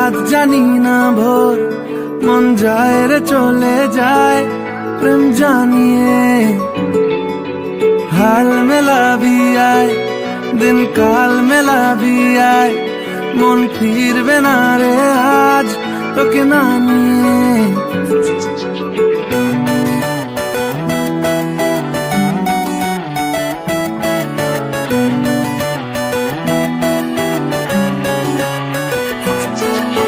রাত জানি না ভোর, মন যায় রে চলে যায় প্রেম জানিয়ে। हाल मेला भी आए दिन काल मेला भी आए, मन फिरबे ना रे आज তোকে না নিয়ে।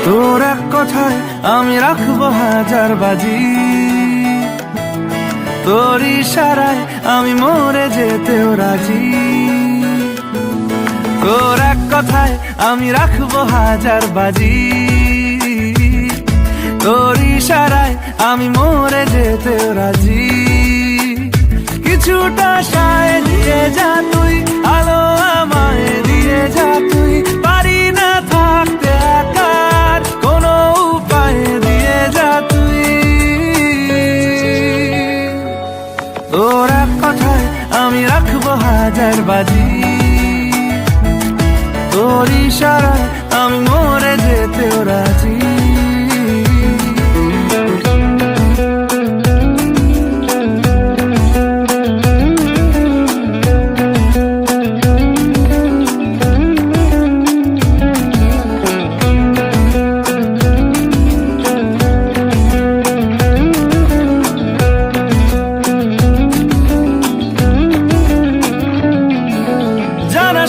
তোর এক কথায় আমি রাখবো হাজার বাজি, তোর ইশারায় আমি মরে যেতেও রাজি। তোর এক কথায় আমি রাখবো হাজার বাজি, তোর ইশারায় আমি মরে যেতেও রাজি। কিছুটা সায় দিয়ে যা তুই, আলো আমায় দিয়ে যা তুই, পারি না থাকতে একার কোনো উপায় দিয়ে যা তুই। তোর এক কথায় আমি রাখবো হাজার বাজি, তোর ইশারায় আমি মরে যেতেও রাজি।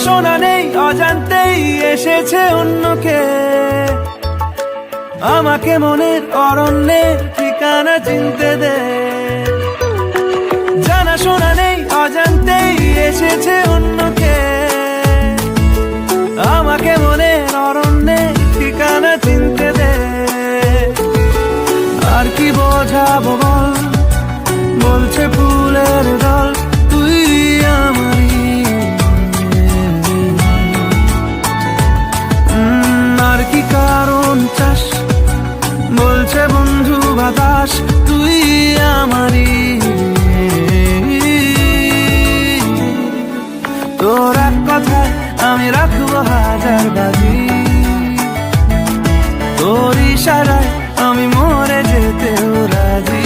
শোনা নেই অজান্তেই এসেছে অন্যকে, আমাকে মনের অরণ্যের ঠিকানা চিনতে দে। জানা শোনা নেই অজান্তেই এসেছে অন্যকে, আমাকে মনের অরণ্যের ঠিকানা চিনতে দে। আর কি বোঝাবো বল, বলছে ফুলের দল তুই আমারই। আর কি কারণ চাস, বলছে বন্ধু বাতাস তুই আমারই। তোর এক কথায় আমি রাখবো হাজার বাজি, তোর ইশারায় আমি মরে যেতেও রাজি।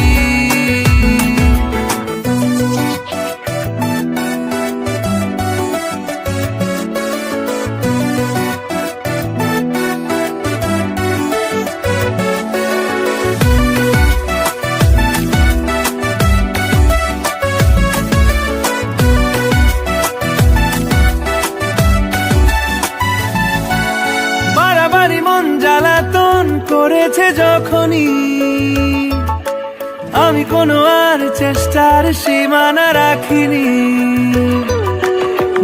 মন জ্বালাতন করেছে যখনই, আমি কোনো আর চেষ্টার সীমানা রাখিনি।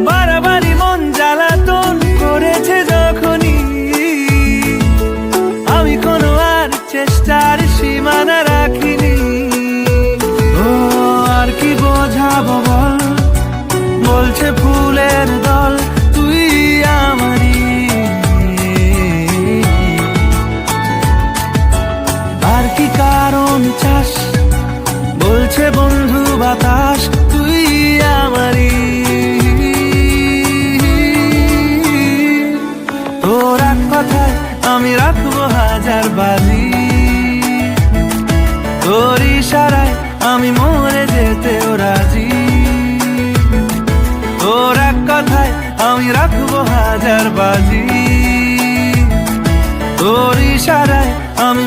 বারবারই মন জ্বালাতন করেছে যখনই, আমি কোনো আর চেষ্টার সীমানা রাখিনি। ও আর কি বোঝাবো বল, বলছে ফুলের দল তুই আমারই। কি কারণ চাস, বলছে বন্ধু বাতাস তুই আমারই। তোর এক কথায় আমি রাখবো হাজার বাজি, তোর ইশারায় আমি মরে যেতেও রাজি। তোর এক কথায় আমি রাখবো হাজার বাজি, তোর ইশারায় আমি